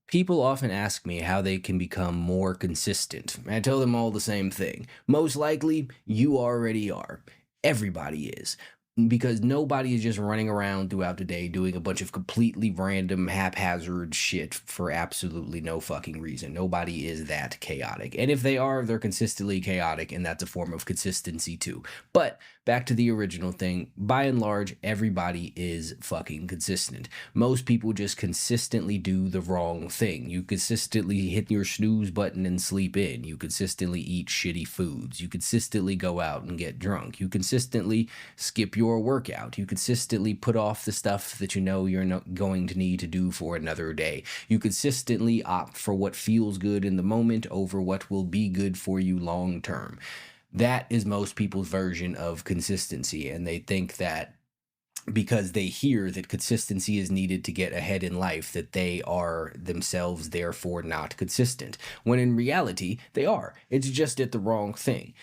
People often ask me how they can become more consistent. I tell them all the same thing. Most likely, you already are. Everybody is. Because nobody is just running around throughout the day doing a bunch of completely random, haphazard shit for absolutely no fucking reason. Nobody is that chaotic. And if they are, they're consistently chaotic, and that's a form of consistency too. But back to the original thing, by and large, everybody is fucking consistent. Most people just consistently do the wrong thing. You consistently hit your snooze button and sleep in. You consistently eat shitty foods. You consistently go out and get drunk. You consistently skip your workout. You consistently put off the stuff that you know you're not going to need to do for another day. You consistently opt for what feels good in the moment over what will be good for you long term. That is most people's version of consistency, and they think that because they hear that consistency is needed to get ahead in life, that they are themselves therefore not consistent, when in reality they are. It's just at the wrong thing.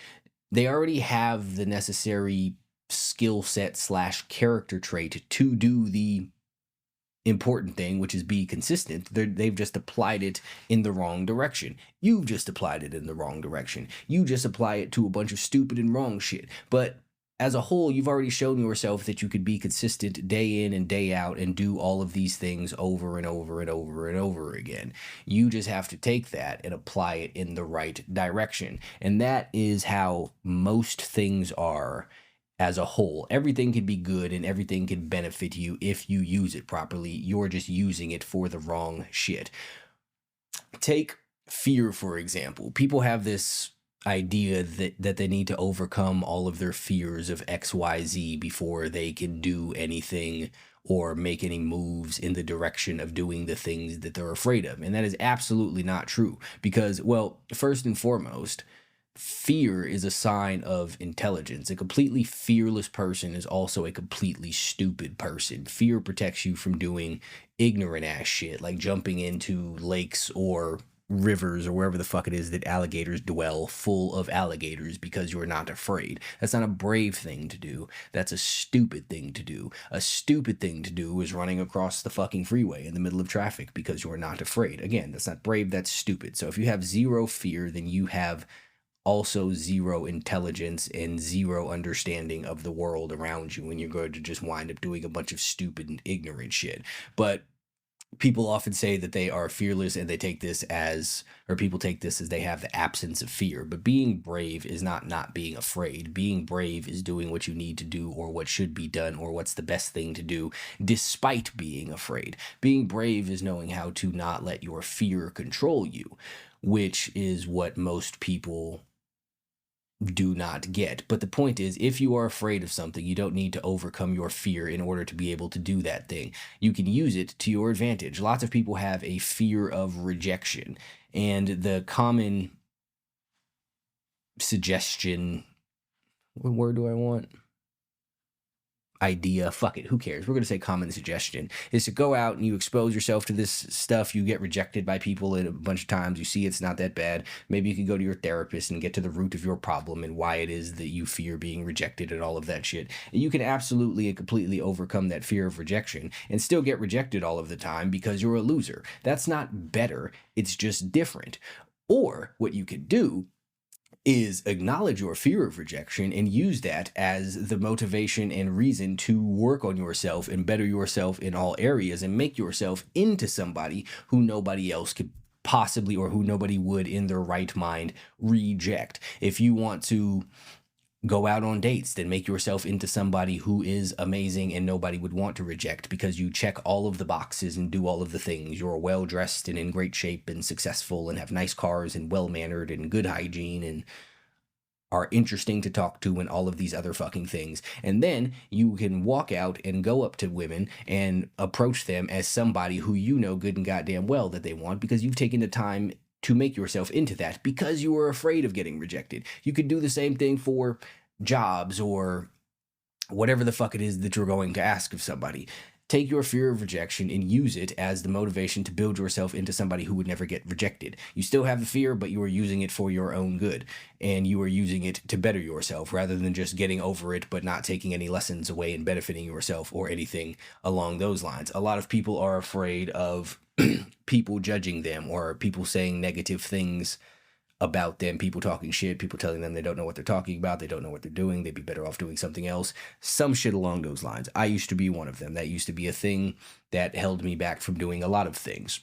They already have the necessary skill set slash character trait to do the important thing, which is be consistent. They've just applied it in the wrong direction. You've just applied it in the wrong direction. You just apply it to a bunch of stupid and wrong shit. But as a whole, you've already shown yourself that you could be consistent day in and day out and do all of these things over and over and over and over again. You just have to take that and apply it in the right direction. And that is how most things are as a whole. Everything can be good and everything can benefit you if you use it properly. You're just using it for the wrong shit. Take fear, for example. People have this idea that they need to overcome all of their fears of XYZ before they can do anything or make any moves in the direction of doing the things that they're afraid of. And that is absolutely not true because, well, first and foremost, fear is a sign of intelligence. A completely fearless person is also a completely stupid person. Fear protects you from doing ignorant ass shit like jumping into lakes or rivers or wherever the fuck it is that alligators dwell full of alligators because you're not afraid. That's not a brave thing to do. That's a stupid thing to do. A stupid thing to do is running across the fucking freeway in the middle of traffic because you're not afraid. Again, that's not brave, that's stupid. So if you have zero fear, then you have also zero intelligence and zero understanding of the world around you, and you're going to just wind up doing a bunch of stupid and ignorant shit. But people often say that they are fearless, and they take this as, or people take this as they have the absence of fear. But being brave is not being afraid. Being brave is doing what you need to do or what should be done or what's the best thing to do despite being afraid. Being brave is knowing how to not let your fear control you, which is what most people do not get. But the point is, if you are afraid of something, you don't need to overcome your fear in order to be able to do that thing. You can use it to your advantage. Lots of people have a fear of rejection, and the common suggestion, what word do I want? Idea, fuck it, who cares? We're going to say common suggestion is to go out and you expose yourself to this stuff. You get rejected by people a bunch of times. You see it's not that bad. Maybe you can go to your therapist and get to the root of your problem and why it is that you fear being rejected and all of that shit. And you can absolutely and completely overcome that fear of rejection and still get rejected all of the time because you're a loser. That's not better. It's just different. Or what you could do is acknowledge your fear of rejection and use that as the motivation and reason to work on yourself and better yourself in all areas and make yourself into somebody who nobody else could possibly, or who nobody would in their right mind reject. If you want to go out on dates, then make yourself into somebody who is amazing and nobody would want to reject because you check all of the boxes and do all of the things. You're well dressed and in great shape and successful and have nice cars and well mannered and good hygiene and are interesting to talk to and all of these other fucking things. And then you can walk out and go up to women and approach them as somebody who you know good and goddamn well that they want because you've taken the time to make yourself into that because you were afraid of getting rejected. You could do the same thing for jobs or whatever the fuck it is that you're going to ask of somebody. Take your fear of rejection and use it as the motivation to build yourself into somebody who would never get rejected. You still have the fear, but you are using it for your own good, and you are using it to better yourself rather than just getting over it but not taking any lessons away and benefiting yourself or anything along those lines. A lot of people are afraid of people judging them or people saying negative things about them, people talking shit, people telling them they don't know what they're talking about, they don't know what they're doing, they'd be better off doing something else, some shit along those lines. I used to be one of them. That used to be a thing that held me back from doing a lot of things.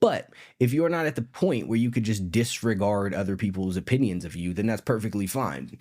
But if you're not at the point where you could just disregard other people's opinions of you, then that's perfectly fine.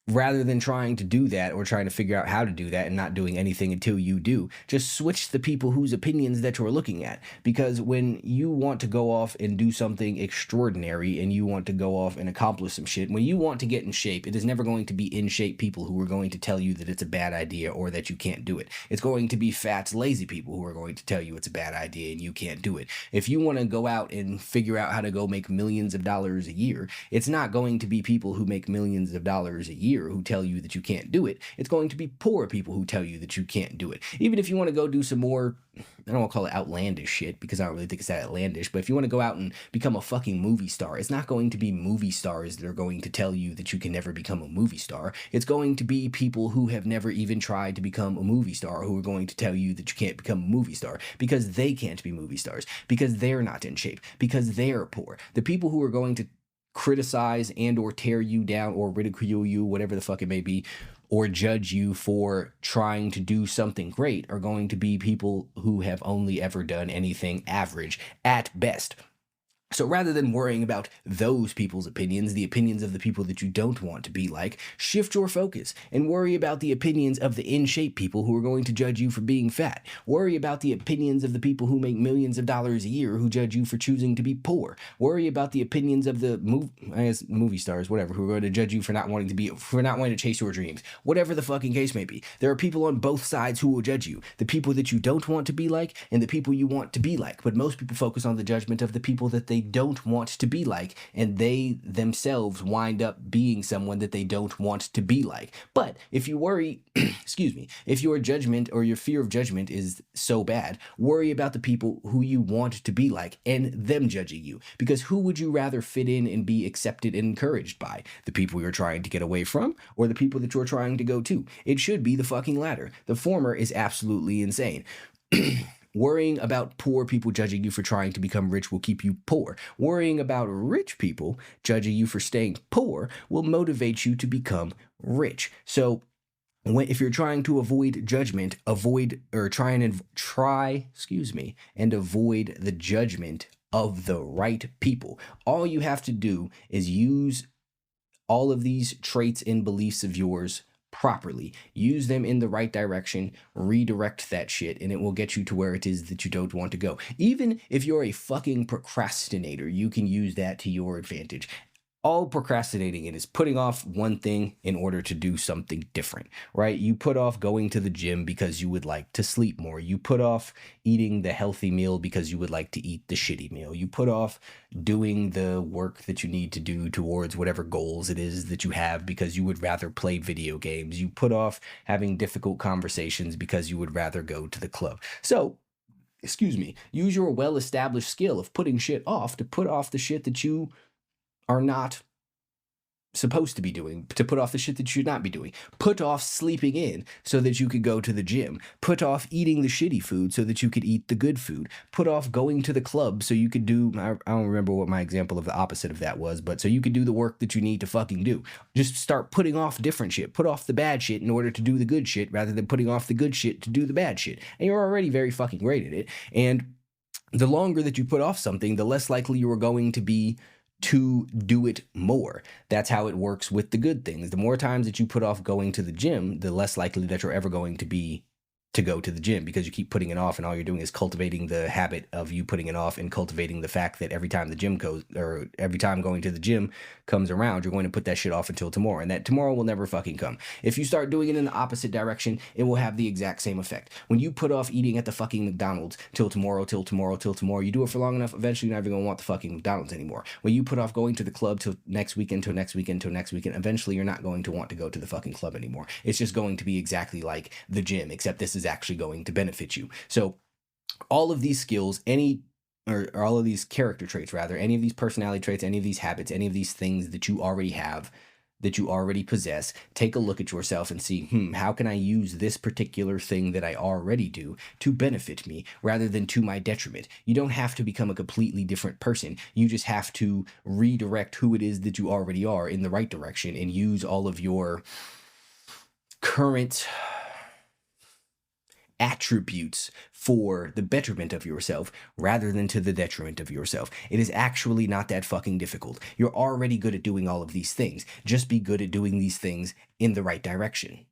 Rather than trying to do that or trying to figure out how to do that and not doing anything until you do, just switch the people whose opinions that you're looking at. Because when you want to go off and do something extraordinary and you want to go off and accomplish some shit, when you want to get in shape, it is never going to be in shape people who are going to tell you that it's a bad idea or that you can't do it. It's going to be fat, lazy people who are going to tell you it's a bad idea and you can't do it. If you want to go out and figure out how to go make millions of dollars a year, it's not going to be people who make millions of dollars a year who tell you that you can't do it. It's going to be poor people who tell you that you can't do it. Even if you want to go do some more, I don't want to call it outlandish shit because I don't really think it's that outlandish, but if you want to go out and become a fucking movie star, it's not going to be movie stars that are going to tell you that you can never become a movie star. It's going to be people who have never even tried to become a movie star who are going to tell you that you can't become a movie star because they can't be movie stars, because they're not in shape, because they're poor. The people who are going to criticize and or tear you down or ridicule you, whatever the fuck it may be, or judge you for trying to do something great are going to be people who have only ever done anything average at best. So rather than worrying about those people's opinions, the opinions of the people that you don't want to be like, shift your focus and worry about the opinions of the in-shape people who are going to judge you for being fat. Worry about the opinions of the people who make millions of dollars a year who judge you for choosing to be poor. Worry about the opinions of the movie stars, whatever, who are going to judge you for not wanting to chase your dreams. Whatever the fucking case may be. There are people on both sides who will judge you. The people that you don't want to be like and the people you want to be like. But most people focus on the judgment of the people that they don't want to be like, and they themselves wind up being someone that they don't want to be like. But if you worry, if your judgment or your fear of judgment is so bad, worry about the people who you want to be like and them judging you. Because who would you rather fit in and be accepted and encouraged by? The people you're trying to get away from or the people that you're trying to go to? It should be the fucking latter. The former is absolutely insane. Worrying about poor people judging you for trying to become rich will keep you poor. Worrying about rich people judging you for staying poor will motivate you to become rich. So if you're trying to avoid judgment, avoid the judgment of the right people. All you have to do is use all of these traits and beliefs of yours properly. Use them in the right direction, redirect that shit, and it will get you to where it is that you don't want to go. Even if you're a fucking procrastinator, you can use that to your advantage. All procrastinating is putting off one thing in order to do something different, right? You put off going to the gym because you would like to sleep more. You put off eating the healthy meal because you would like to eat the shitty meal. You put off doing the work that you need to do towards whatever goals it is that you have because you would rather play video games. You put off having difficult conversations because you would rather go to the club. So, use your well-established skill of putting shit off to put off the shit that you are not supposed to be doing, to put off the shit that you should not be doing. Put off sleeping in so that you could go to the gym. Put off eating the shitty food so that you could eat the good food. Put off going to the club so you could do, I don't remember what my example of the opposite of that was, but so you could do the work that you need to fucking do. Just start putting off different shit. Put off the bad shit in order to do the good shit rather than putting off the good shit to do the bad shit. And you're already very fucking great at it. And the longer that you put off something, the less likely you are going to be to do it more. That's how it works with the good things. The more times that you put off going to the gym, the less likely that you're ever going to be to go to the gym because you keep putting it off, and all you're doing is cultivating the habit of you putting it off and cultivating the fact that every time going to the gym comes around, you're going to put that shit off until tomorrow, and that tomorrow will never fucking come. If you start doing it in the opposite direction, it will have the exact same effect. When you put off eating at the fucking McDonald's till tomorrow, you do it for long enough, eventually you're never going to want the fucking McDonald's anymore. When you put off going to the club till next weekend, eventually you're not going to want to go to the fucking club anymore. It's just going to be exactly like the gym, except this is actually going to benefit you. So all of these skills, or all of these character traits rather, any of these personality traits, any of these habits, any of these things that you already have, that you already possess, take a look at yourself and see, how can I use this particular thing that I already do to benefit me rather than to my detriment? You don't have to become a completely different person. You just have to redirect who it is that you already are in the right direction and use all of your current attributes for the betterment of yourself rather than to the detriment of yourself. It is actually not that fucking difficult. You're already good at doing all of these things. Just be good at doing these things in the right direction.